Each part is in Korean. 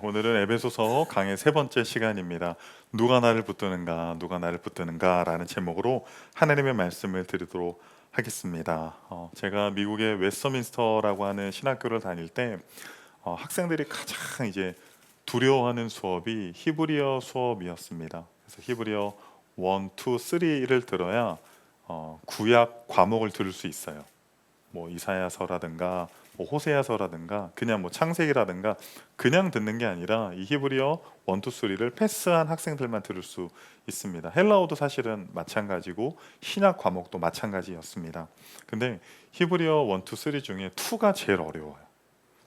오늘은 에베소서 강의 세 번째 시간입니다. 누가 나를 붙드는가, 누가 나를 붙드는가 라는 제목으로 하나님의 말씀을 드리도록 하겠습니다. 제가 미국의 웨스터민스터라고 하는 신학교를 다닐 때 학생들이 가장 이제 두려워하는 수업이 히브리어 수업이었습니다. 그래서 히브리어 1, 2, 3를 들어야 구약 과목을 들을 수 있어요. 뭐 이사야서라든가 뭐 호세아서라든가 그냥 뭐 창세기라든가 그냥 듣는 게 아니라 이 히브리어 1, 2, 3를 패스한 학생들만 들을 수 있습니다. 헬라어도 사실은 마찬가지고 신약 과목도 마찬가지였습니다. 근데 히브리어 1, 2, 3 중에 2가 제일 어려워요.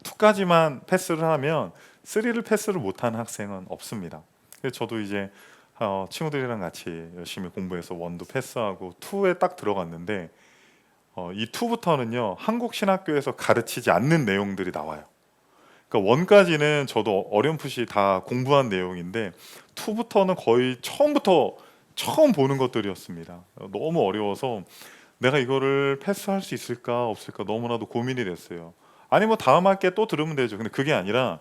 2까지만 패스를 하면 3를 패스를 못하는 학생은 없습니다. 그래서 저도 이제 친구들이랑 같이 열심히 공부해서 1도 패스하고 2에 딱 들어갔는데 이 2부터는요 한국 신학교에서 가르치지 않는 내용들이 나와요. 그러니까 1까지는 저도 어렴풋이 다 공부한 내용인데 2부터는 거의 처음부터 처음 보는 것들이었습니다. 너무 어려워서 내가 이거를 패스할 수 있을까 없을까 너무나도 고민이 됐어요. 아니 뭐 다음 학기에 또 들으면 되죠. 근데 그게 아니라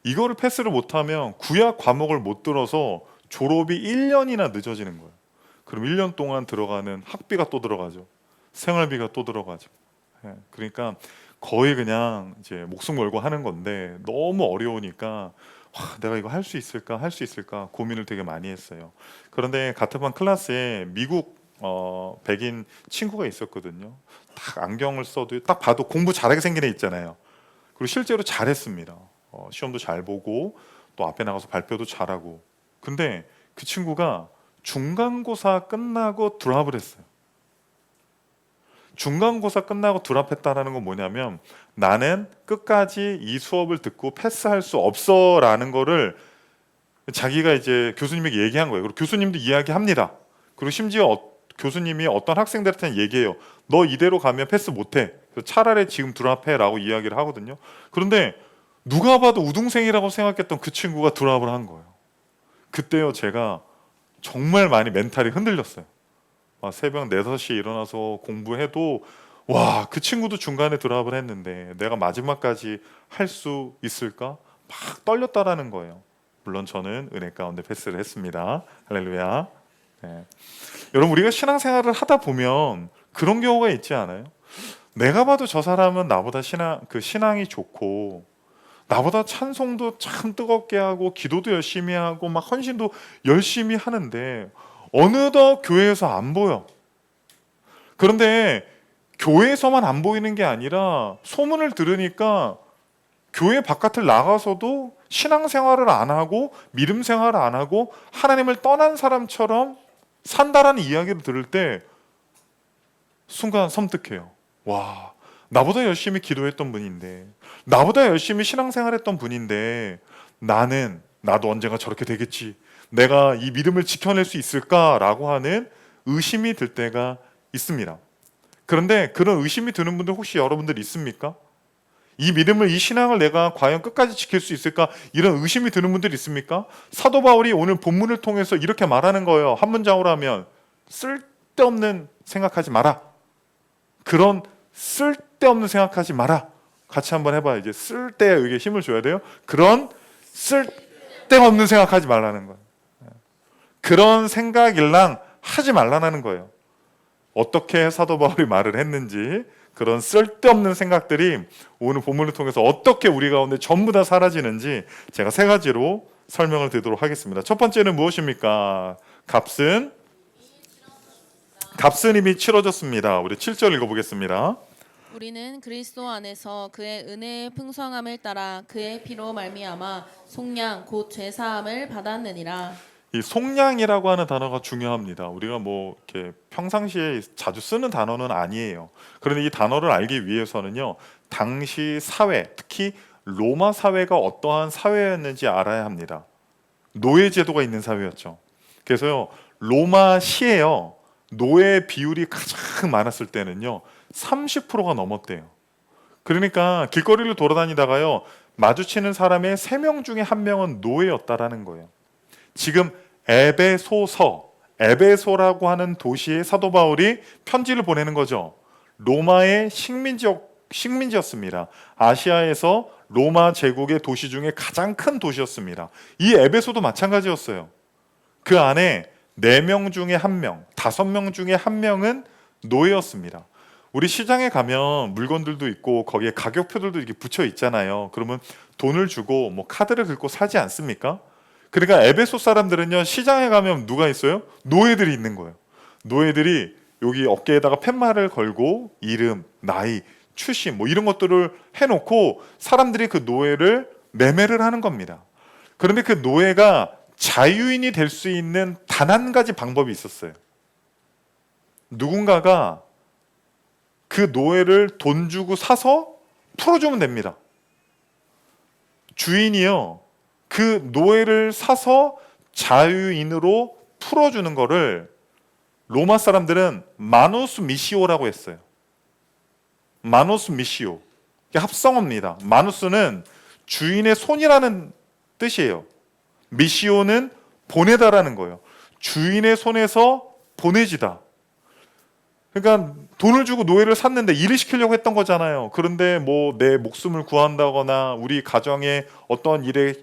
이거를 패스를 못하면 구약 과목을 못 들어서 졸업이 1년이나 늦어지는 거예요. 그럼 1년 동안 들어가는 학비가 또 들어가죠. 생활비가 또 들어가죠. 그러니까 거의 그냥 이제 목숨 걸고 하는 건데 너무 어려우니까 와, 내가 이거 할 수 있을까 할 수 있을까 고민을 되게 많이 했어요. 그런데 같은 반 클래스에 미국 백인 친구가 있었거든요. 딱 안경을 써도 딱 봐도 공부 잘하게 생긴 애 있잖아요. 그리고 실제로 잘했습니다. 시험도 잘 보고 또 앞에 나가서 발표도 잘하고. 근데 그 친구가 중간고사 끝나고 드랍을 했어요. 중간고사 끝나고 드랍했다라는 건 뭐냐면 나는 끝까지 이 수업을 듣고 패스할 수 없어 라는 거를 자기가 이제 교수님에게 얘기한 거예요. 그리고 교수님도 이야기합니다. 그리고 심지어 교수님이 어떤 학생들한테는 얘기해요. 너 이대로 가면 패스 못해. 차라리 지금 드랍해 라고 이야기를 하거든요. 그런데 누가 봐도 우등생이라고 생각했던 그 친구가 드랍을 한 거예요. 그때요 제가 정말 많이 멘탈이 흔들렸어요. 새벽 4, 5시에 일어나서 공부해도 와, 그 친구도 중간에 드랍을 했는데 내가 마지막까지 할 수 있을까? 막 떨렸다라는 거예요. 물론 저는 은혜 가운데 패스를 했습니다. 할렐루야. 네. 여러분 우리가 신앙생활을 하다 보면 그런 경우가 있지 않아요? 내가 봐도 저 사람은 나보다 신앙이 좋고 나보다 찬송도 참 뜨겁게 하고 기도도 열심히 하고 막 헌신도 열심히 하는데 어느덧 교회에서 안 보여. 그런데 교회에서만 안 보이는 게 아니라 소문을 들으니까 교회 바깥을 나가서도 신앙생활을 안 하고 믿음 생활을 안 하고 하나님을 떠난 사람처럼 산다라는 이야기를 들을 때 순간 섬뜩해요. 와, 나보다 열심히 기도했던 분인데 나보다 열심히 신앙생활했던 분인데 나도 언젠가 저렇게 되겠지. 내가 이 믿음을 지켜낼 수 있을까라고 하는 의심이 들 때가 있습니다. 그런데 그런 의심이 드는 분들 혹시 여러분들 있습니까? 이 믿음을, 이 신앙을 내가 과연 끝까지 지킬 수 있을까? 이런 의심이 드는 분들 있습니까? 사도 바울이 오늘 본문을 통해서 이렇게 말하는 거예요. 한 문장으로 하면 쓸데없는 생각하지 마라. 그런 쓸데없는 생각하지 마라. 같이 한번 해봐요. 이제 쓸데에 이게 힘을 줘야 돼요. 그런 쓸데없는 생각하지 말라는 거예요. 그런 생각일랑 하지 말라는 거예요. 어떻게 사도 바울이 말을 했는지 그런 쓸데없는 생각들이 오늘 본문을 통해서 어떻게 우리 가운데 전부 다 사라지는지 제가 3가지로 설명을 드리도록 하겠습니다. 첫 번째는 무엇입니까? 값은 이미 치러졌습니다. 우리 7절 읽어보겠습니다. 우리는 그리스도 안에서 그의 은혜의 풍성함을 따라 그의 피로 말미암아 속량 곧 죄사함을 받았느니라. 이 속량이라고 하는 단어가 중요합니다. 우리가 뭐 이렇게 평상시에 자주 쓰는 단어는 아니에요. 그런데 이 단어를 알기 위해서는요, 당시 사회, 특히 로마 사회가 어떠한 사회였는지 알아야 합니다. 노예 제도가 있는 사회였죠. 그래서요, 로마시에요, 노예 비율이 가장 많았을 때는요, 30%가 넘었대요. 그러니까 길거리를 돌아다니다가요, 마주치는 사람의 3명 중에 1명은 노예였다라는 거예요. 지금 에베소라고 하는 도시에 사도 바울이 편지를 보내는 거죠. 로마의 식민지였습니다. 아시아에서 로마 제국의 도시 중에 가장 큰 도시였습니다. 이 에베소도 마찬가지였어요. 그 안에 4명 중에 1명, 5명 중에 1명은 노예였습니다. 우리 시장에 가면 물건들도 있고 거기에 가격표들도 이렇게 붙여 있잖아요. 그러면 돈을 주고 뭐 카드를 긁고 사지 않습니까? 그러니까 에베소 사람들은요, 시장에 가면 누가 있어요? 노예들이 있는 거예요. 노예들이 여기 어깨에다가 팻말을 걸고 이름, 나이, 출신 뭐 이런 것들을 해놓고 사람들이 그 노예를 매매를 하는 겁니다. 그런데 그 노예가 자유인이 될 수 있는 단 한 가지 방법이 있었어요. 누군가가 그 노예를 돈 주고 사서 풀어주면 됩니다. 주인이요, 그 노예를 사서 자유인으로 풀어주는 거를 로마 사람들은 마누스 미시오라고 했어요. 마누스 미시오. 이게 합성어입니다. 마누스는 주인의 손이라는 뜻이에요. 미시오는 보내다라는 거예요. 주인의 손에서 보내지다. 그러니까 돈을 주고 노예를 샀는데 일을 시키려고 했던 거잖아요. 그런데 뭐 내 목숨을 구한다거나 우리 가정에 어떤 일에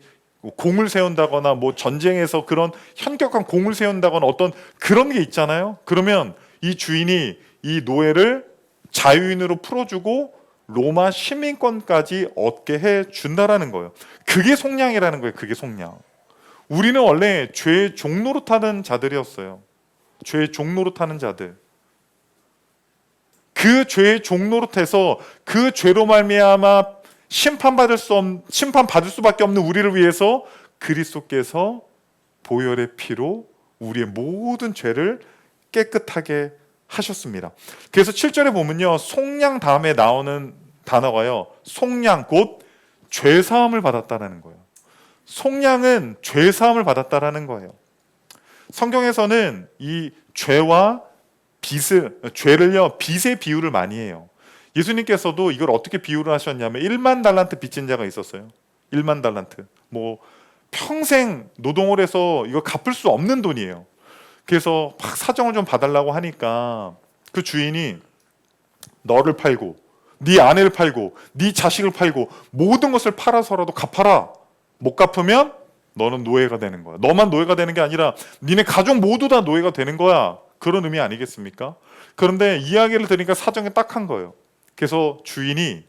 공을 세운다거나 뭐 전쟁에서 그런 현격한 공을 세운다거나 어떤 그런 게 있잖아요. 그러면 이 주인이 이 노예를 자유인으로 풀어주고 로마 시민권까지 얻게 해준다라는 거예요. 그게 속량이라는 거예요. 그게 속량. 우리는 원래 죄의 종노릇하는 자들이었어요. 죄의 종노릇하는 자들. 그 죄의 종노릇해서 그 죄로 말미암아 심판받을 수밖에 없는 우리를 위해서 그리스도께서 보혈의 피로 우리의 모든 죄를 깨끗하게 하셨습니다. 그래서 7절에 보면요, 속량 다음에 나오는 단어가요, 속량 곧 죄사함을 받았다라는 거예요. 속량은 죄사함을 받았다라는 거예요. 성경에서는 이 죄와 죄를요, 빚의 비유를 많이 해요. 예수님께서도 이걸 어떻게 비유를 하셨냐면 1만 달란트 빚진 자가 있었어요. 1만 달란트. 뭐 평생 노동을 해서 이거 갚을 수 없는 돈이에요. 그래서 막 사정을 좀 봐달라고 하니까 그 주인이 너를 팔고 네 아내를 팔고 네 자식을 팔고 모든 것을 팔아서라도 갚아라. 못 갚으면 너는 노예가 되는 거야. 너만 노예가 되는 게 아니라 니네 가족 모두 다 노예가 되는 거야. 그런 의미 아니겠습니까? 그런데 이야기를 들으니까 사정이 딱한 거예요. 그래서 주인이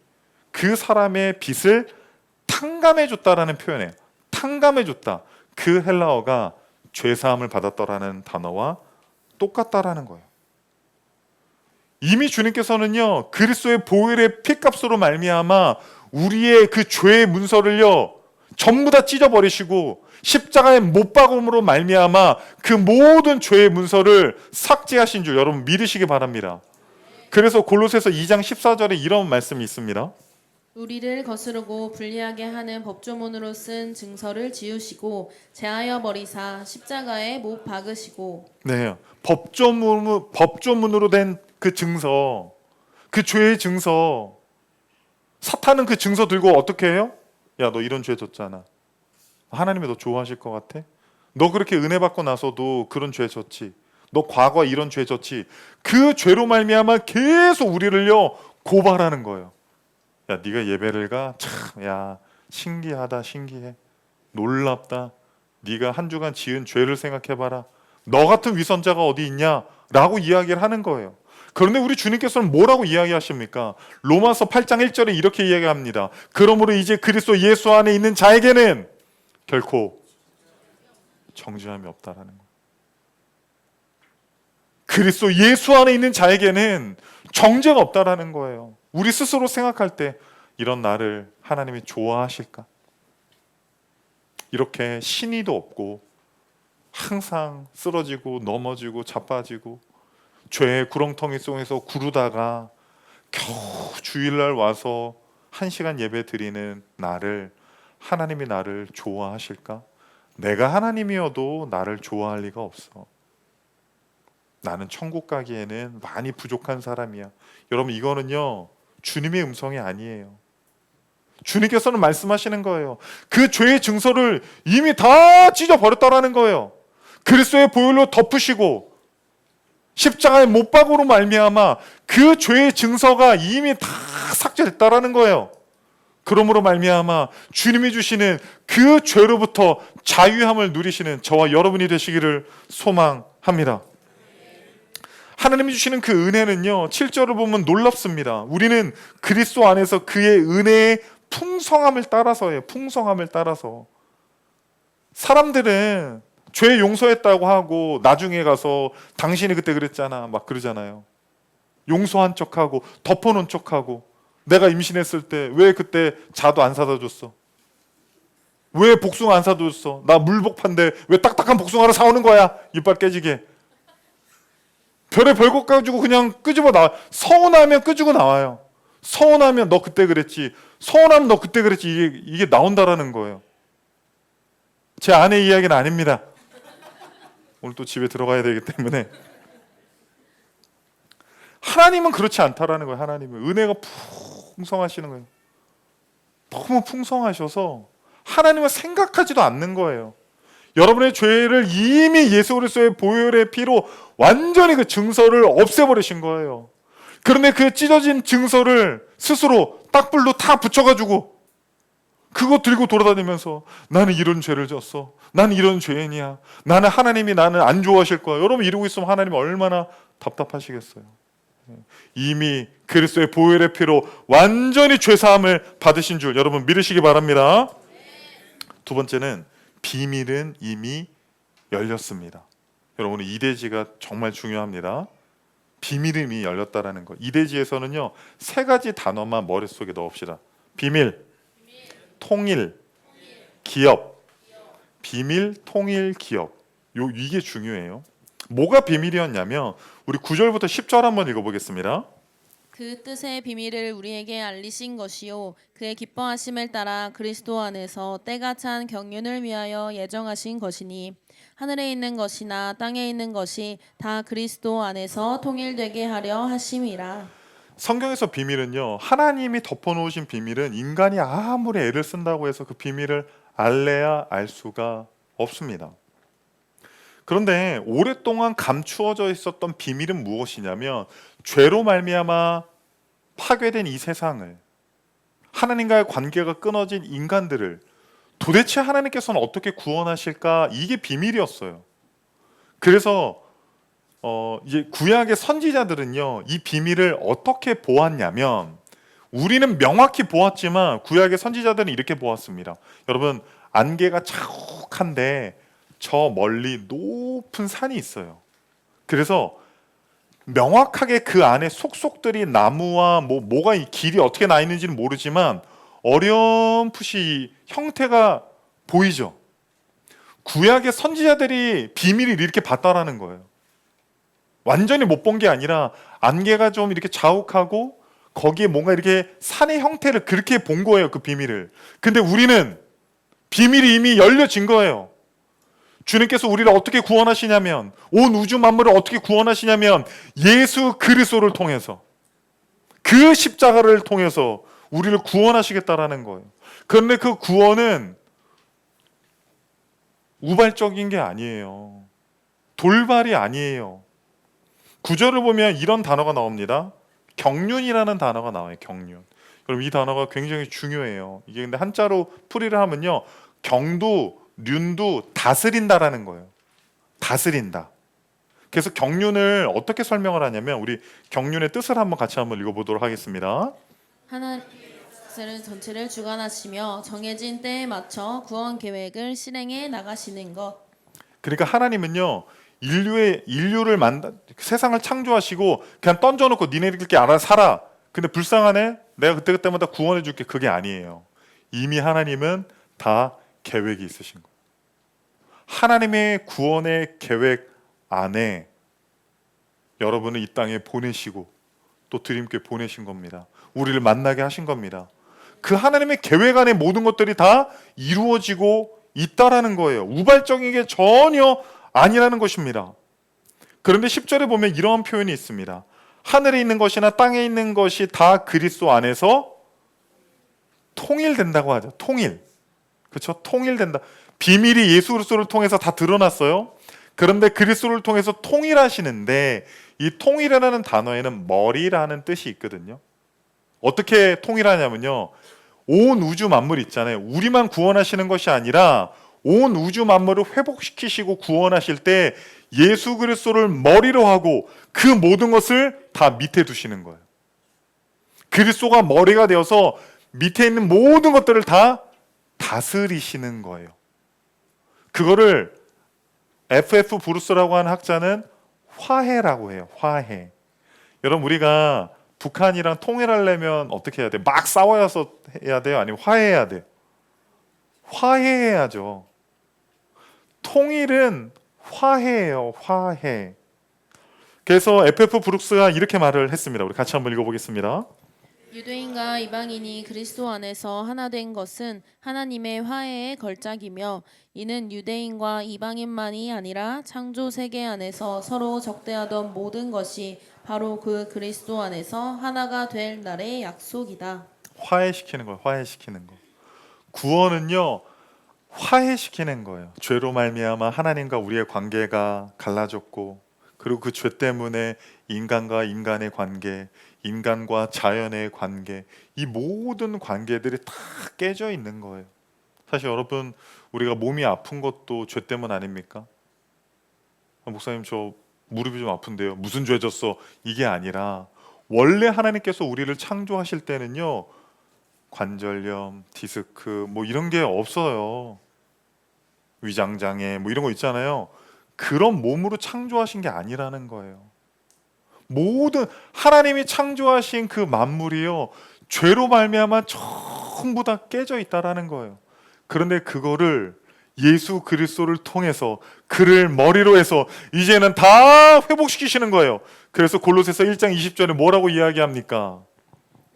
그 사람의 빚을 탕감해 줬다라는 표현이에요. 탕감해 줬다. 그 헬라어가 죄사함을 받았더라는 단어와 똑같다라는 거예요. 이미 주님께서는요, 그리스도의 보혈의 피값으로 말미암아 우리의 그 죄의 문서를요 전부 다 찢어버리시고 십자가의 못 박음으로 말미암아 그 모든 죄의 문서를 삭제하신 줄 여러분 믿으시기 바랍니다. 그래서 골로새서 2장 14절에 이런 말씀이 있습니다. 우리를 거스르고 불리하게 하는 법조문으로 쓴 증서를 지우시고 제하여 버리사 십자가에 못 박으시고. 네, 법조문으로 된 그 증서, 그 죄의 증서, 사탄은 그 증서 들고 어떻게 해요? 야, 너 이런 죄 졌잖아. 하나님이 너 좋아하실 것 같아? 너 그렇게 은혜 받고 나서도 그런 죄 졌지. 너 과거 이런 죄 졌지. 그 죄로 말미암아 계속 우리를요 고발하는 거예요. 야, 네가 예배를 가? 참, 야, 신기하다, 신기해. 놀랍다. 네가 한 주간 지은 죄를 생각해봐라. 너 같은 위선자가 어디 있냐? 라고 이야기를 하는 거예요. 그런데 우리 주님께서는 뭐라고 이야기하십니까? 로마서 8장 1절에 이렇게 이야기합니다. 그러므로 이제 그리스도 예수 안에 있는 자에게는 결코 정죄함이 없다라는 거예요. 그리스도 예수 안에 있는 자에게는 정죄가 없다라는 거예요. 우리 스스로 생각할 때 이런 나를 하나님이 좋아하실까? 이렇게 신의도 없고 항상 쓰러지고 넘어지고 자빠지고 죄의 구렁텅이 속에서 구르다가 겨우 주일날 와서 1시간 예배 드리는 나를 하나님이 나를 좋아하실까? 내가 하나님이어도 나를 좋아할 리가 없어. 나는 천국 가기에는 많이 부족한 사람이야. 여러분, 이거는요 주님의 음성이 아니에요. 주님께서는 말씀하시는 거예요. 그 죄의 증서를 이미 다 찢어버렸다라는 거예요. 그리스도의 보혈로 덮으시고 십자가의 못 박으로 말미암아 그 죄의 증서가 이미 다 삭제됐다라는 거예요. 그러므로 말미암아 주님이 주시는 그 죄로부터 자유함을 누리시는 저와 여러분이 되시기를 소망합니다. 하나님이 주시는 그 은혜는요, 7절을 보면 놀랍습니다. 우리는 그리스도 안에서 그의 은혜의 풍성함을 따라서예요. 풍성함을 따라서. 사람들은 죄 용서했다고 하고 나중에 가서 당신이 그때 그랬잖아 막 그러잖아요. 용서한 척하고 덮어놓은 척하고, 내가 임신했을 때 왜 그때 자도 안 사다 줬어? 왜 복숭아 안 사다 줬어? 나 물복판데 왜 딱딱한 복숭아를 사오는 거야? 이빨 깨지게. 별의 별것 가지고 그냥 끄집어 나와. 서운하면 끄집어 나와요. 서운하면 너 그때 그랬지, 서운하면 너 그때 그랬지, 이게 나온다라는 거예요. 제 아내 이야기는 아닙니다. 오늘 또 집에 들어가야 되기 때문에. 하나님은 그렇지 않다라는 거예요. 하나님은 은혜가 풍성하시는 거예요. 너무 풍성하셔서 하나님은 생각하지도 않는 거예요. 여러분의 죄를 이미 예수 그리스도의 보혈의 피로 완전히 그 증서를 없애버리신 거예요. 그런데 그 찢어진 증서를 스스로 딱불로 다 붙여가지고 그거 들고 돌아다니면서 나는 이런 죄를 졌어, 나는 이런 죄인이야, 나는 하나님이 나는 안 좋아하실 거야. 여러분 이러고 있으면 하나님 얼마나 답답하시겠어요. 이미 그리스도의 보혈의 피로 완전히 죄사함을 받으신 줄 여러분 믿으시기 바랍니다. 두 번째는 비밀은 이미 열렸습니다. 여러분 이대지가 정말 중요합니다. 비밀이 이미 열렸다라는 거. 이대지에서는요, 세 가지 단어만 머릿속에 넣읍시다. 비밀, 통일, 기업. 비밀, 통일, 기업. 이게 중요해요. 뭐가 비밀이었냐면 우리 9절부터 10절 한번 읽어보겠습니다. 그 뜻의 비밀을 우리에게 알리신 것이요 그의 기뻐하심을 따라 그리스도 안에서 때가 찬 경륜을 위하여 예정하신 것이니 하늘에 있는 것이나 땅에 있는 것이 다 그리스도 안에서 통일되게 하려 하심이라. 성경에서 비밀은요, 하나님이 덮어놓으신 비밀은 인간이 아무리 애를 쓴다고 해서 그 비밀을 알래야 알 수가 없습니다. 그런데 오랫동안 감추어져 있었던 비밀은 무엇이냐면 죄로 말미암아 파괴된 이 세상을, 하나님과의 관계가 끊어진 인간들을 도대체 하나님께서는 어떻게 구원하실까, 이게 비밀이었어요. 그래서 이제 구약의 선지자들은요, 이 비밀을 어떻게 보았냐면, 우리는 명확히 보았지만 구약의 선지자들은 이렇게 보았습니다. 여러분, 안개가 자욱한데 저 멀리 높은 산이 있어요. 그래서 명확하게 그 안에 속속들이 나무와 뭐가 이 길이 어떻게 나 있는지는 모르지만 어렴풋이 형태가 보이죠. 구약의 선지자들이 비밀을 이렇게 봤다라는 거예요. 완전히 못 본 게 아니라 안개가 좀 이렇게 자욱하고 거기에 뭔가 이렇게 산의 형태를 그렇게 본 거예요, 그 비밀을. 근데 우리는 비밀이 이미 열려진 거예요. 주님께서 우리를 어떻게 구원하시냐면, 온 우주 만물을 어떻게 구원하시냐면 예수 그리스도를 통해서, 그 십자가를 통해서 우리를 구원하시겠다라는 거예요. 그런데 그 구원은 우발적인 게 아니에요. 돌발이 아니에요. 구절을 보면 이런 단어가 나옵니다. 경륜이라는 단어가 나와요. 경륜. 여러분 이 단어가 굉장히 중요해요. 이게 근데 한자로 풀이를 하면요, 경도 륜도 다스린다라는 거예요. 다스린다. 그래서 경륜을 어떻게 설명을 하냐면, 우리 경륜의 뜻을 한번 같이 한번 읽어보도록 하겠습니다. 하나님께서는 전체를 주관하시며 정해진 때에 맞춰 구원 계획을 실행해 나가시는 것. 그러니까 하나님은요, 인류를 세상을 창조하시고 그냥 던져놓고 니네들끼리 알아서 살아. 근데 불쌍하네, 내가 그때마다 구원해 줄게, 그게 아니에요. 이미 하나님은 다 계획이 있으신 거예요. 하나님의 구원의 계획 안에 여러분을 이 땅에 보내시고 또 드림교회 보내신 겁니다. 우리를 만나게 하신 겁니다. 그 하나님의 계획 안에 모든 것들이 다 이루어지고 있다라는 거예요. 우발적인 게 전혀 아니라는 것입니다. 그런데 10절에 보면 이러한 표현이 있습니다. 하늘에 있는 것이나 땅에 있는 것이 다 그리스도 안에서 통일된다고 하죠. 통일. 그렇죠? 통일된다. 비밀이 예수 그리스도를 통해서 다 드러났어요. 그런데 그리스도를 통해서 통일하시는데, 이 통일이라는 단어에는 머리라는 뜻이 있거든요. 어떻게 통일하냐면요, 온 우주 만물 있잖아요. 우리만 구원하시는 것이 아니라 온 우주 만물을 회복시키시고 구원하실 때 예수 그리스도를 머리로 하고 그 모든 것을 다 밑에 두시는 거예요. 그리스도가 머리가 되어서 밑에 있는 모든 것들을 다 다스리시는 거예요. 그거를 F.F. 브루스라고 하는 학자는 화해라고 해요. 화해. 여러분, 우리가 북한이랑 통일하려면 어떻게 해야 돼? 막 싸워서 해야 돼요? 아니면 화해해야 돼요? 화해해야죠. 통일은 화해예요. 화해. 그래서 F.F. 브룩스가 이렇게 말을 했습니다. 우리 같이 한번 읽어보겠습니다. 유대인과 이방인이 그리스도 안에서 하나 된 것은 하나님의 화해의 걸작이며 이는 유대인과 이방인만이 아니라 창조 세계 안에서 서로 적대하던 모든 것이 바로 그 그리스도 안에서 하나가 될 날의 약속이다. 화해시키는 거예요. 화해시키는 거. 구원은요, 화해시키는 거예요. 죄로 말미암아 하나님과 우리의 관계가 갈라졌고, 그리고 그 죄 때문에 인간과 인간의 관계, 인간과 자연의 관계, 이 모든 관계들이 다 깨져 있는 거예요. 사실 여러분, 우리가 몸이 아픈 것도 죄 때문 아닙니까? 목사님, 저 무릎이 좀 아픈데요. 무슨 죄 졌어? 이게 아니라 원래 하나님께서 우리를 창조하실 때는요, 관절염, 디스크 뭐 이런 게 없어요. 위장장애 뭐 이런 거 있잖아요. 그런 몸으로 창조하신 게 아니라는 거예요. 모든 하나님이 창조하신 그 만물이요, 죄로 말미암아 전부 다 깨져 있다라는 거예요. 그런데 그거를 예수 그리스도를 통해서 그를 머리로 해서 이제는 다 회복시키시는 거예요. 그래서 골로새서 1장 20절에 뭐라고 이야기합니까?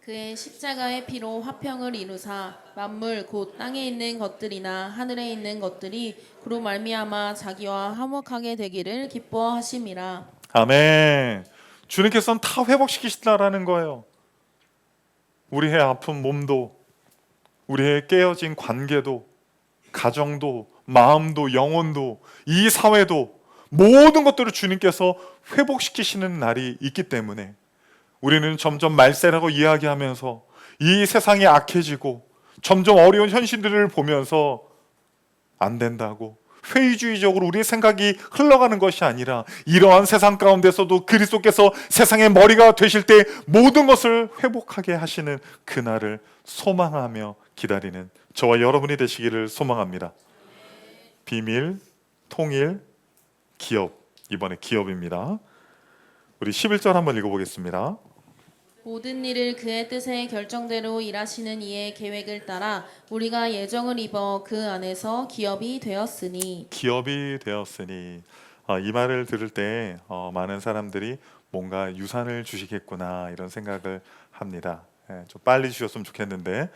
그의 십자가의 피로 화평을 이루사 만물 곧 땅에 있는 것들이나 하늘에 있는 것들이 그로 말미암아 자기와 화목하게 되기를 기뻐하심이라. 아멘. 주님께서는 다 회복시키신다라는 거예요. 우리의 아픈 몸도, 우리의 깨어진 관계도, 가정도, 마음도, 영혼도, 이 사회도, 모든 것들을 주님께서 회복시키시는 날이 있기 때문에 우리는 점점 말세라고 이야기하면서 이 세상이 악해지고 점점 어려운 현실들을 보면서 안 된다고 회의주의적으로 우리의 생각이 흘러가는 것이 아니라 이러한 세상 가운데서도 그리스도께서 세상의 머리가 되실 때 모든 것을 회복하게 하시는 그날을 소망하며 기다리는 저와 여러분이 되시기를 소망합니다. 비밀, 통일, 기업. 이번에 기업입니다. 우리 11절 한번 읽어보겠습니다. 모든 일을 그의 뜻의 결정대로 일하시는 이의 계획을 따라 우리가 예정을 입어 그 안에서 기업이 되었으니. 기업이 되었으니. 이 말을 들을 때 많은 사람들이 뭔가 유산을 주시겠구나 이런 생각을 합니다. 좀 빨리 주셨으면 좋겠는데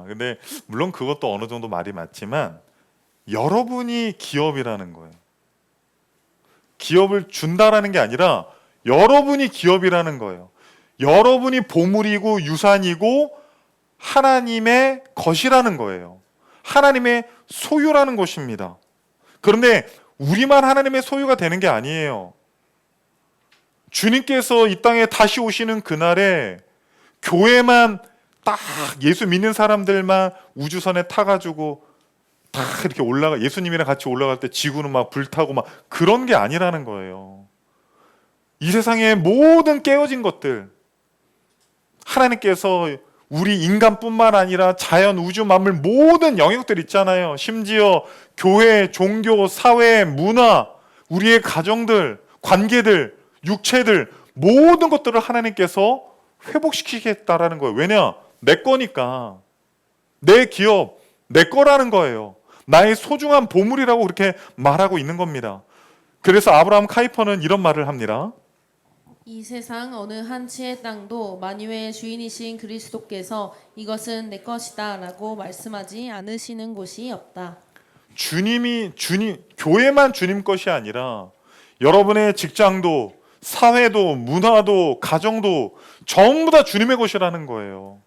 근데 물론 그것도 어느 정도 말이 맞지만 여러분이 기업이라는 거예요. 기업을 준다라는 게 아니라 여러분이 기업이라는 거예요. 여러분이 보물이고 유산이고 하나님의 것이라는 거예요. 하나님의 소유라는 것입니다. 그런데 우리만 하나님의 소유가 되는 게 아니에요. 주님께서 이 땅에 다시 오시는 그날에 교회만 딱 예수 믿는 사람들만 우주선에 타가지고 다 이렇게 올라가, 예수님이랑 같이 올라갈 때 지구는 막 불타고 막 그런 게 아니라는 거예요. 이 세상의 모든 깨어진 것들, 하나님께서 우리 인간뿐만 아니라 자연, 우주, 만물 모든 영역들 있잖아요. 심지어 교회, 종교, 사회, 문화, 우리의 가정들, 관계들, 육체들 모든 것들을 하나님께서 회복시키겠다라는 거예요. 왜냐? 내 거니까. 내 기업, 내 거라는 거예요. 나의 소중한 보물이라고 그렇게 말하고 있는 겁니다. 그래서 아브라함 카이퍼는 이런 말을 합니다. 이 세상 어느 한 치의 땅도 만유의 주인이신 그리스도께서 이것은 내 것이다 라고 말씀하지 않으시는 곳이 없다. 교회만 주님 것이 아니라 여러분의 직장도, 사회도, 문화도, 가정도 전부 다 주님의 것이라는 거예요.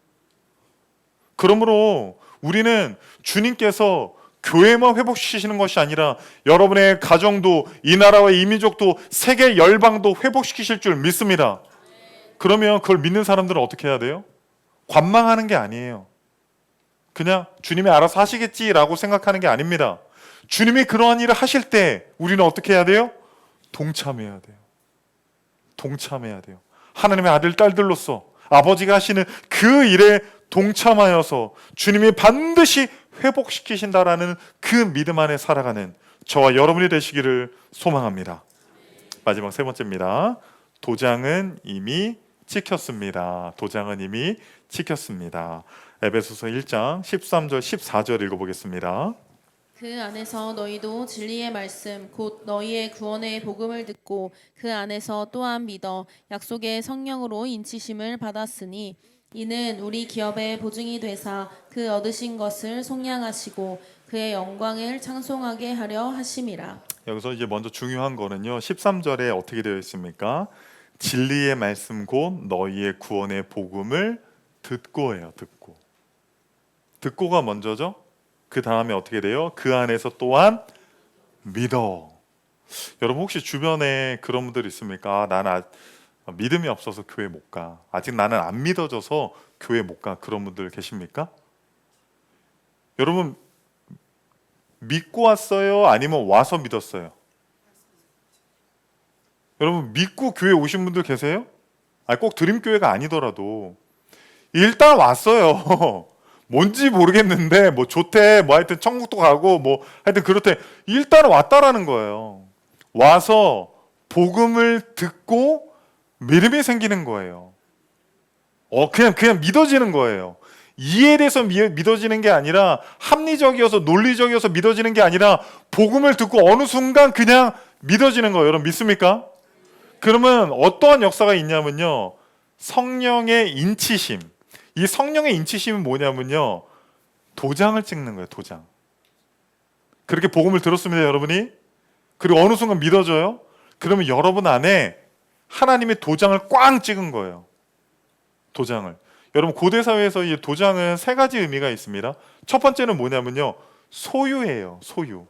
그러므로 우리는 주님께서 교회만 회복시키시는 것이 아니라 여러분의 가정도, 이 나라와 이 민족도, 세계 열방도 회복시키실 줄 믿습니다. 그러면 그걸 믿는 사람들은 어떻게 해야 돼요? 관망하는 게 아니에요. 그냥 주님이 알아서 하시겠지라고 생각하는 게 아닙니다. 주님이 그러한 일을 하실 때 우리는 어떻게 해야 돼요? 동참해야 돼요. 동참해야 돼요. 하나님의 아들, 딸들로서 아버지가 하시는 그 일에 동참하여서 주님이 반드시 회복시키신다라는 그 믿음 안에 살아가는 저와 여러분이 되시기를 소망합니다. 마지막 세 번째입니다. 도장은 이미 찍혔습니다. 도장은 이미 찍혔습니다. 에베소서 1장 13절 14절 읽어보겠습니다. 그 안에서 너희도 진리의 말씀 곧 너희의 구원의 복음을 듣고 그 안에서 또한 믿어 약속의 성령으로 인치심을 받았으니 이는 우리 기업의 보증이 되사 그 얻으신 것을 속량하시고 그의 영광을 찬송하게 하려 하심이라. 여기서 이제 먼저 중요한 거는요. 13절에 어떻게 되어 있습니까? 진리의 말씀 곧 너희의 구원의 복음을 듣고예요. 듣고가 먼저죠. 그 다음에 어떻게 돼요? 그 안에서 또한 믿어. 여러분 혹시 주변에 그런 분들 있습니까? 나는 믿음이 없어서 교회 못 가. 아직 나는 안 믿어져서 교회 못 가. 그런 분들 계십니까? 여러분 믿고 왔어요? 아니면 와서 믿었어요? 여러분 믿고 교회 오신 분들 계세요? 꼭 드림교회가 아니더라도 일단 왔어요. 뭔지 모르겠는데 뭐 좋대, 뭐 하여튼 천국도 가고 뭐 하여튼 그렇대. 일단 왔다라는 거예요. 와서 복음을 듣고 믿음이 생기는 거예요. 그냥 믿어지는 거예요. 이해돼서 믿어지는 게 아니라 합리적이어서 논리적이어서 믿어지는 게 아니라 복음을 듣고 어느 순간 그냥 믿어지는 거예요. 여러분 믿습니까? 그러면 어떠한 역사가 있냐면요. 성령의 인치심. 이 성령의 인치심은 뭐냐면요. 도장을 찍는 거예요. 도장. 그렇게 복음을 들었습니다. 여러분이. 그리고 어느 순간 믿어져요. 그러면 여러분 안에 하나님의 도장을 꽝 찍은 거예요. 도장을. 여러분 고대 사회에서 이 도장은 세 가지 의미가 있습니다. 첫 번째는 뭐냐면요. 소유예요. 소유.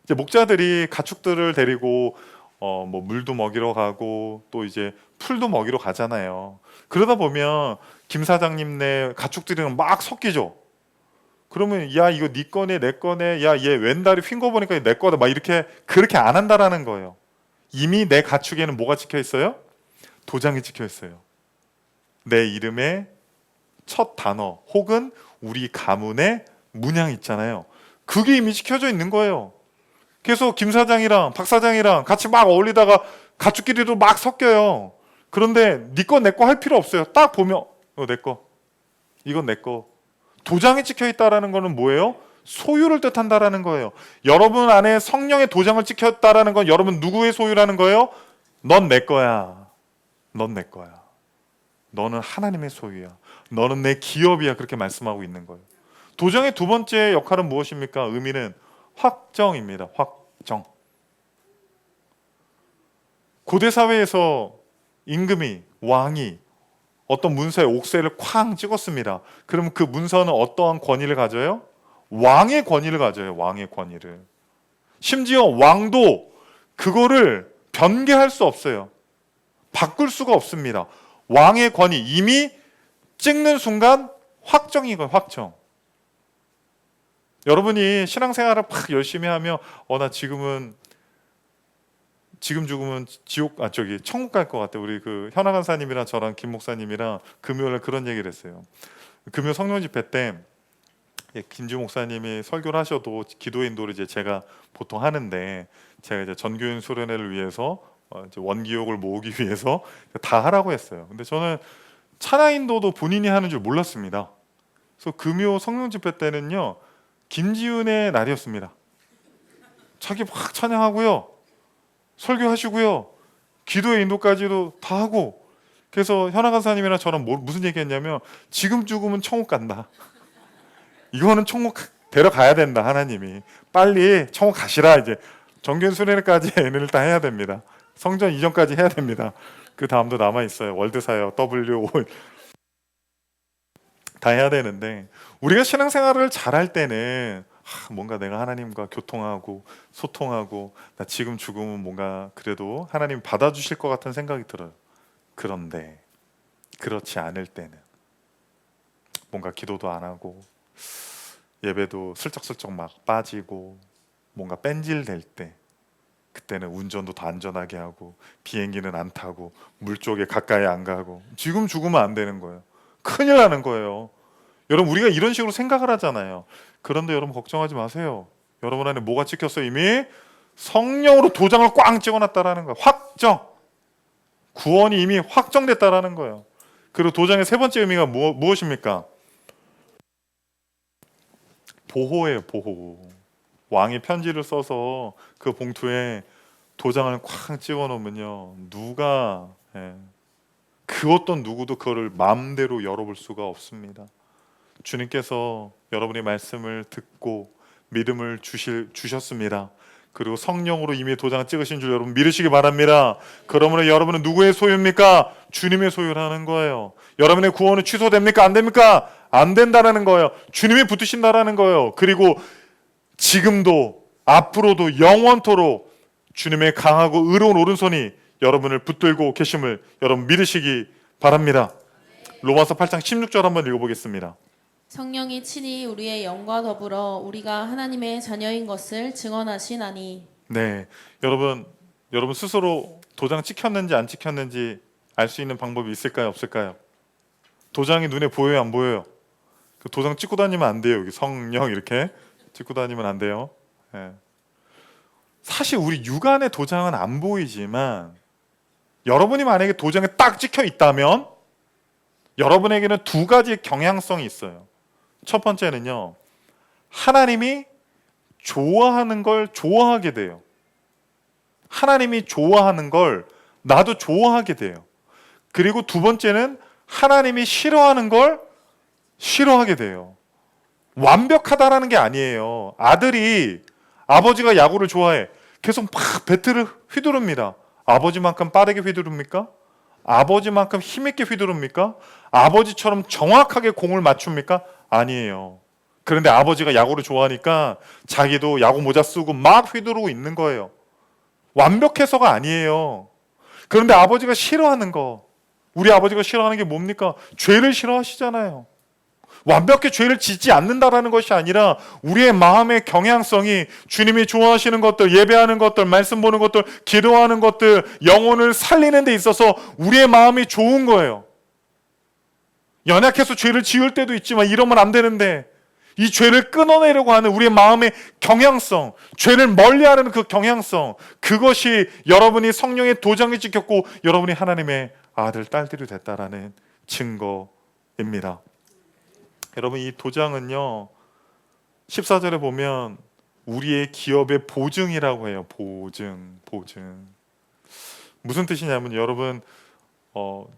이제 목자들이 가축들을 데리고 뭐 물도 먹이러 가고 또 이제 풀도 먹이러 가잖아요. 그러다 보면 김 사장님네 가축들이랑 막 섞이죠. 그러면 야 이거 네 거네 내 거네 야 얘 왼다리 휜 거 보니까 내 거다 막 이렇게 그렇게 안 한다라는 거예요. 이미 내 가축에는 뭐가 찍혀 있어요? 도장이 찍혀 있어요. 내 이름의 첫 단어 혹은 우리 가문의 문양 있잖아요. 그게 이미 찍혀져 있는 거예요. 그래서 김 사장이랑 박 사장이랑 같이 막 어울리다가 가축끼리도 막 섞여요. 그런데 네 거 내 거 할 필요 없어요. 딱 보면 내 거, 이건 내 거. 도장이 찍혀 있다라는 거는 뭐예요? 소유를 뜻한다라는 거예요. 여러분 안에 성령의 도장을 찍혔다라는 건 여러분 누구의 소유라는 거예요? 넌 내 거야. 넌 내 거야. 너는 하나님의 소유야. 너는 내 기업이야. 그렇게 말씀하고 있는 거예요. 도장의 두 번째 역할은 무엇입니까? 의미는 확정입니다. 확정. 고대 사회에서 임금이 왕이 어떤 문서에 옥새를 쾅 찍었습니다. 그럼 그 문서는 어떠한 권위를 가져요? 왕의 권위를 가져요. 왕의 권위를. 심지어 왕도 그거를 변개할 수 없어요. 바꿀 수가 없습니다. 왕의 권위 이미 찍는 순간 확정이거든요. 확정. 여러분이 신앙생활을 막 열심히 하며 나 지금 죽으면 천국 갈 것 같아. 우리 그 현아 간사님이랑 저랑 김 목사님이랑 금요일에 그런 얘기를 했어요. 금요 성령 집회 때 김주 목사님이 설교를 하셔도 기도 인도를 이제 제가 보통 하는데 제가 이제 전교인 수련회를 위해서 이제 원기욕을 모으기 위해서 다 하라고 했어요. 근데 저는 찬양 인도도 본인이 하는 줄 몰랐습니다. 그래서 금요 성령 집회 때는요. 김지훈의 날이었습니다. 자기 막 찬양하고요. 설교하시고요. 기도의 인도까지도 다 하고 그래서 현아 간사님이랑 저랑 무슨 얘기했냐면 지금 죽으면 천국 간다. 이거는 천국 데려가야 된다. 하나님이. 빨리 천국 가시라. 이제 정견 수련회까지 N을 다 해야 됩니다. 성전 이전까지 해야 됩니다. 그 다음도 남아있어요. 월드사요. W 다 해야 되는데 우리가 신앙생활을 잘할 때는 뭔가 내가 하나님과 교통하고 소통하고 나 지금 죽으면 뭔가 그래도 하나님 받아주실 것 같은 생각이 들어요. 그런데 그렇지 않을 때는 뭔가 기도도 안 하고 예배도 슬쩍슬쩍 막 빠지고 뭔가 뺀질될 때, 그때는 운전도 더 안전하게 하고 비행기는 안 타고 물 쪽에 가까이 안 가고, 지금 죽으면 안 되는 거예요. 큰일 나는 거예요. 여러분, 우리가 이런 식으로 생각을 하잖아요. 그런데 여러분 걱정하지 마세요. 여러분 안에 뭐가 찍혔어요? 이미 성령으로 도장을 꽝 찍어놨다라는 거예요. 확정. 구원이 이미 확정됐다라는 거예요. 그리고 도장의 세 번째 의미가 무엇입니까? 보호예요, 보호. 왕이 편지를 써서 그 봉투에 도장을 쾅 찍어 놓으면요, 누가, 그 어떤 누구도 그거를 마음대로 열어볼 수가 없습니다. 주님께서 여러분의 말씀을 듣고 믿음을 주셨습니다. 그리고 성령으로 이미 도장을 찍으신 줄 여러분 믿으시기 바랍니다. 그러므로 여러분은 누구의 소유입니까? 주님의 소유라는 거예요. 여러분의 구원은 취소됩니까? 안 됩니까? 안 된다는 거예요. 주님이 붙으신다라는 거예요. 그리고 지금도 앞으로도 영원토록 주님의 강하고 의로운 오른손이 여러분을 붙들고 계심을 여러분 믿으시기 바랍니다. 로마서 8장 16절 한번 읽어보겠습니다. 성령이 친히 우리의 영과 더불어 우리가 하나님의 자녀인 것을 증언하시나니. 네, 여러분 스스로 도장 찍혔는지 안 찍혔는지 알 수 있는 방법이 있을까요, 없을까요? 도장이 눈에 보여요, 안 보여요? 그 도장 찍고 다니면 안 돼요. 여기 성령 이렇게 찍고 다니면 안 돼요. 예. 사실 우리 육안의 도장은 안 보이지만 여러분이 만약에 도장에 딱 찍혀 있다면 여러분에게는 두 가지 경향성이 있어요. 첫 번째는요, 하나님이 좋아하는 걸 좋아하게 돼요. 하나님이 좋아하는 걸 나도 좋아하게 돼요. 그리고 두 번째는 하나님이 싫어하는 걸 싫어하게 돼요. 완벽하다라는 게 아니에요. 아들이 아버지가 야구를 좋아해. 계속 막 배트를 휘두릅니다. 아버지만큼 빠르게 휘두릅니까? 아버지만큼 힘있게 휘두릅니까? 아버지처럼 정확하게 공을 맞춥니까? 아니에요. 그런데 아버지가 야구를 좋아하니까 자기도 야구 모자 쓰고 막 휘두르고 있는 거예요. 완벽해서가 아니에요. 그런데 아버지가 싫어하는 거, 우리 아버지가 싫어하는 게 뭡니까? 죄를 싫어하시잖아요. 완벽히 죄를 짓지 않는다라는 것이 아니라 우리의 마음의 경향성이 주님이 좋아하시는 것들, 예배하는 것들, 말씀 보는 것들, 기도하는 것들, 영혼을 살리는 데 있어서 우리의 마음이 좋은 거예요. 연약해서 죄를 지을 때도 있지만 이러면 안 되는데, 이 죄를 끊어내려고 하는 우리의 마음의 경향성, 죄를 멀리하려는 그 경향성, 그것이 여러분이 성령의 도장이 찍혔고 여러분이 하나님의 아들, 딸들이 됐다라는 증거입니다. 여러분, 이 도장은요, 14절에 보면 우리의 기업의 보증이라고 해요. 보증. 무슨 뜻이냐면 여러분,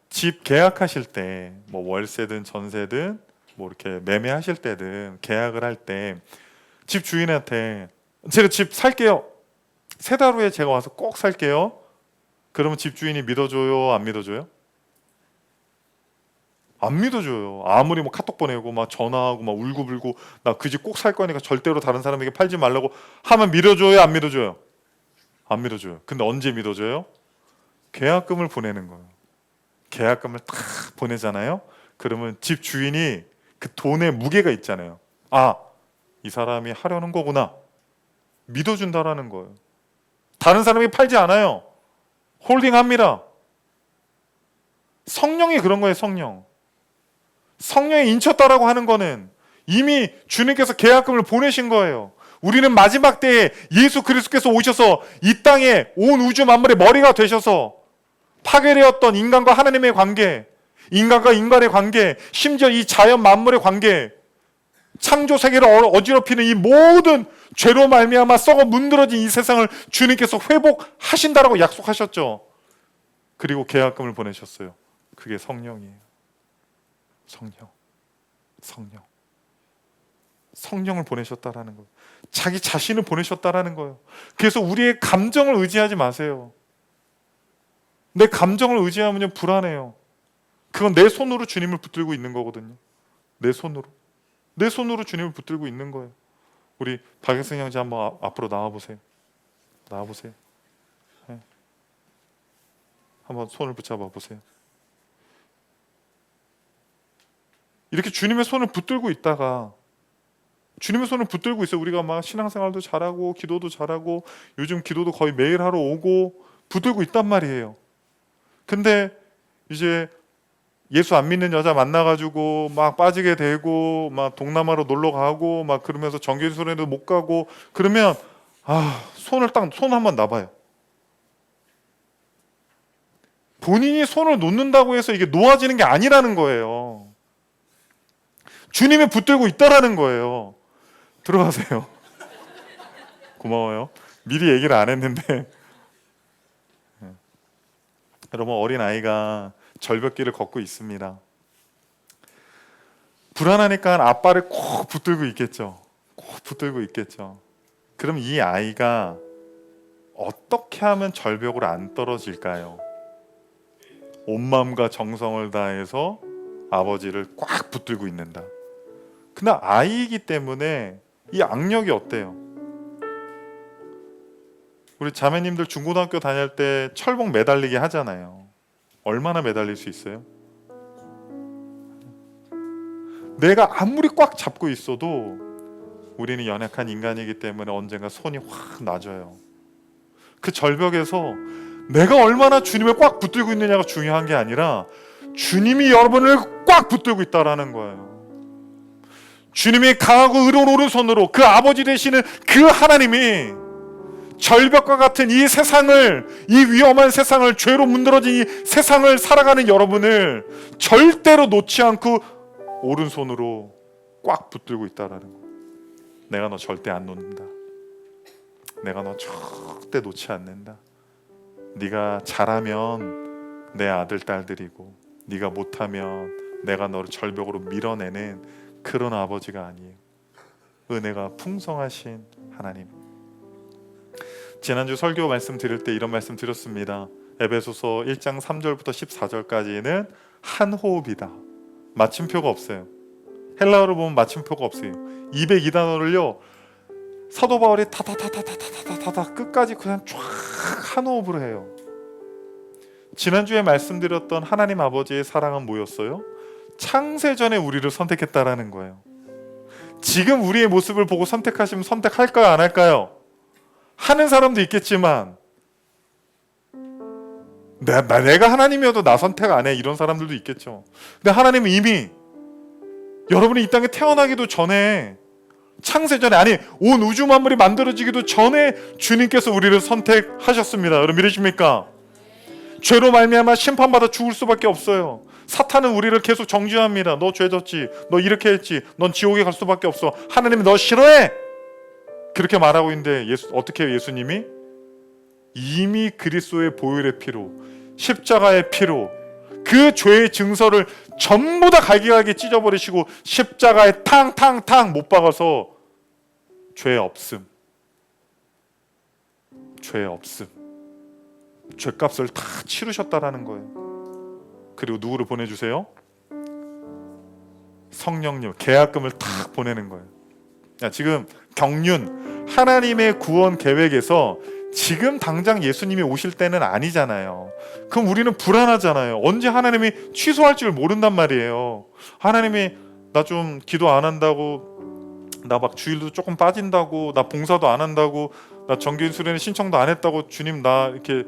집 계약하실 때 뭐 월세든 전세든 뭐 이렇게 매매하실 때든 계약을 할 때 집 주인한테 제가 집 살게요. 3달 후에 제가 와서 꼭 살게요. 그러면 집 주인이 믿어줘요? 안 믿어줘요? 안 믿어줘요. 아무리 뭐 카톡 보내고 막 전화하고 막 울고불고 나 그 집 꼭 살 거니까 절대로 다른 사람에게 팔지 말라고 하면 믿어줘요? 안 믿어줘요? 안 믿어줘요. 근데 언제 믿어줘요? 계약금을 보내는 거예요. 계약금을 딱 보내잖아요. 그러면 집 주인이 그 돈의 무게가 있잖아요. 아, 이 사람이 하려는 거구나. 믿어준다라는 거예요. 다른 사람이 팔지 않아요. 홀딩합니다. 성령이 그런 거예요. 성령이 인쳤다라고 하는 거는 이미 주님께서 계약금을 보내신 거예요. 우리는 마지막 때에 예수 그리스도께서 오셔서 이 땅에 온 우주 만물의 머리가 되셔서 파괴되었던 인간과 하나님의 관계, 인간과 인간의 관계, 심지어 이 자연 만물의 관계, 창조 세계를 어지럽히는 이 모든 죄로 말미암아 썩어 문드러진 이 세상을 주님께서 회복하신다라고 약속하셨죠. 그리고 계약금을 보내셨어요. 그게 성령이에요. 성령을 보내셨다라는 거예요. 자기 자신을 보내셨다라는 거예요. 그래서 우리의 감정을 의지하지 마세요. 내 감정을 의지하면 불안해요. 그건 내 손으로 주님을 붙들고 있는 거거든요. 내 손으로 주님을 붙들고 있는 거예요. 우리 박영승 형제 한번 앞으로 나와보세요. 네. 한번 손을 붙잡아 보세요. 이렇게 주님의 손을 붙들고 있다가 주님의 손을 붙들고 있어요. 우리가 막 신앙생활도 잘하고 기도도 잘하고 요즘 기도도 거의 매일 하러 오고 붙들고 있단 말이에요. 근데 이제 예수 안 믿는 여자 만나가지고 막 빠지게 되고 막 동남아로 놀러 가고 막 그러면서 정기순회도 못 가고 그러면 손 한번 놔봐요. 본인이 손을 놓는다고 해서 이게 놓아지는 게 아니라는 거예요. 주님이 붙들고 있다라는 거예요. 들어가세요. 고마워요. 미리 얘기를 안 했는데 여러분, 어린아이가 절벽길을 걷고 있습니다. 불안하니까 아빠를 꼭 붙들고 있겠죠. 꼭 붙들고 있겠죠. 그럼 이 아이가 어떻게 하면 절벽으로 안 떨어질까요? 온 마음과 정성을 다해서 아버지를 꽉 붙들고 있는다. 근데 아이이기 때문에 이 악력이 어때요? 우리 자매님들 중고등학교 다닐 때 철봉 매달리기 하잖아요. 얼마나 매달릴 수 있어요? 내가 아무리 꽉 잡고 있어도 우리는 연약한 인간이기 때문에 언젠가 손이 확 낮아요. 그 절벽에서 내가 얼마나 주님을 꽉 붙들고 있느냐가 중요한 게 아니라 주님이 여러분을 꽉 붙들고 있다라는 거예요. 주님이 강하고 의로운 오른손으로 그 아버지 되시는 그 하나님이 절벽과 같은 이 세상을, 이 위험한 세상을, 죄로 문드러진 이 세상을 살아가는 여러분을 절대로 놓지 않고 오른손으로 꽉 붙들고 있다라는 거. 내가 너 절대 안 놓는다. 내가 너 절대 놓지 않는다. 네가 잘하면 내 아들 딸들이고 네가 못하면 내가 너를 절벽으로 밀어내는 그런 아버지가 아니에요. 은혜가 풍성하신 하나님. 지난주 설교 말씀 드릴 때 이런 말씀 드렸습니다. 에베소서 1장 3절부터 14절까지는 한 호흡이다. 마침표가 없어요. 헬라어로 보면 마침표가 없어요. 202단어를요 사도 바울이 타타타타타타타타 끝까지 그냥 쫙 한 호흡으로 해요. 지난주에 말씀드렸던 하나님 아버지의 사랑은 뭐였어요? 창세전에 우리를 선택했다라는 거예요. 지금 우리의 모습을 보고 선택하시면 선택할까요? 안 할까요? 하는 사람도 있겠지만 내가 하나님이어도 나 선택 안 해 이런 사람들도 있겠죠. 근데 하나님은 이미 여러분이 이 땅에 태어나기도 전에 창세전에, 아니 온 우주 만물이 만들어지기도 전에 주님께서 우리를 선택하셨습니다. 여러분 믿으십니까? 죄로 말미암아 심판받아 죽을 수밖에 없어요. 사탄은 우리를 계속 정죄합니다. 너 죄졌지, 너 이렇게 했지, 넌 지옥에 갈 수밖에 없어, 하나님이 너 싫어해, 그렇게 말하고 있는데 어떻게 해요? 예수님이 이미 그리스도의 보혈의 피로, 십자가의 피로 그 죄의 증서를 전부 다 갈기갈기 찢어버리시고 십자가에 탕탕탕 못 박아서 죄 없음, 죄값을 다 치르셨다라는 거예요. 그리고 누구를 보내주세요? 성령님, 계약금을 탁 보내는 거예요. 지금 경륜, 하나님의 구원 계획에서 지금 당장 예수님이 오실 때는 아니잖아요. 그럼 우리는 불안하잖아요. 언제 하나님이 취소할 줄 모른단 말이에요. 하나님이 나 좀 기도 안 한다고, 나 막 주일도 조금 빠진다고, 나 봉사도 안 한다고, 나 정기인 수련회 신청도 안 했다고 주님 나 이렇게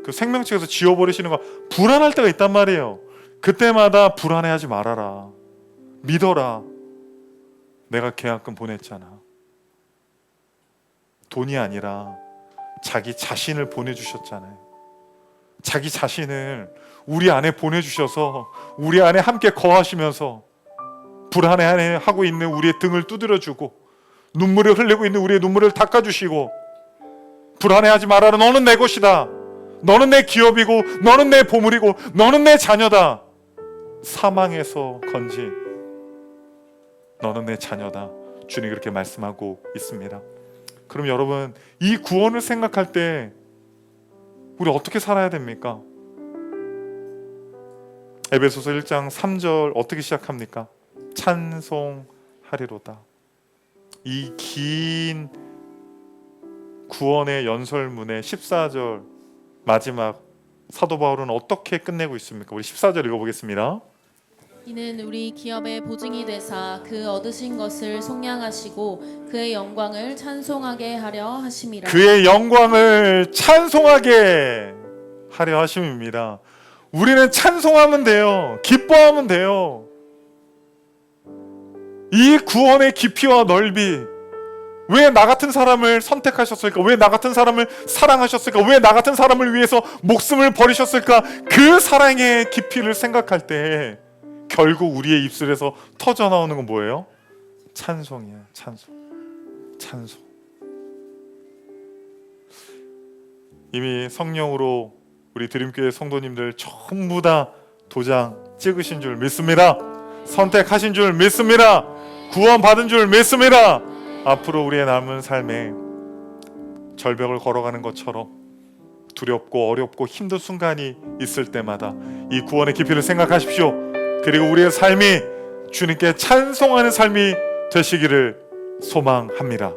그 생명책에서 지워버리시는 거 불안할 때가 있단 말이에요. 그때마다 불안해하지 말아라. 믿어라. 내가 계약금 보냈잖아. 돈이 아니라 자기 자신을 보내주셨잖아요. 자기 자신을 우리 안에 보내주셔서 우리 안에 함께 거하시면서 불안해하고 있는 우리의 등을 두드려주고 눈물을 흘리고 있는 우리의 눈물을 닦아주시고, 불안해하지 말아라. 너는 내 것이다. 너는 내 기업이고 너는 내 보물이고 너는 내 자녀다. 사망에서 건진 너는 내 자녀다. 주님이 그렇게 말씀하고 있습니다. 그럼 여러분, 이 구원을 생각할 때 우리 어떻게 살아야 됩니까? 에베소서 1장 3절 어떻게 시작합니까? 찬송하리로다. 이 긴 구원의 연설문의 14절 마지막 사도 바울은 어떻게 끝내고 있습니까? 우리 14절 읽어보겠습니다. 이는 우리 기업의 보증이 되사 그 얻으신 것을 속량하시고 그의 영광을 찬송하게 하려 하심이라. 그의 영광을 찬송하게 하려 하심입니다. 우리는 찬송하면 돼요. 기뻐하면 돼요. 이 구원의 깊이와 넓이, 왜 나 같은 사람을 선택하셨을까? 왜 나 같은 사람을 사랑하셨을까? 왜 나 같은 사람을 위해서 목숨을 버리셨을까? 그 사랑의 깊이를 생각할 때 결국 우리의 입술에서 터져나오는 건 뭐예요? 찬송이에요. 찬송. 이미 성령으로 우리 드림교회 성도님들 전부 다 도장 찍으신 줄 믿습니다. 선택하신 줄 믿습니다. 구원받은 줄 믿습니다. 앞으로 우리의 남은 삶에 절벽을 걸어가는 것처럼 두렵고 어렵고 힘든 순간이 있을 때마다 이 구원의 깊이를 생각하십시오. 그리고 우리의 삶이 주님께 찬송하는 삶이 되시기를 소망합니다.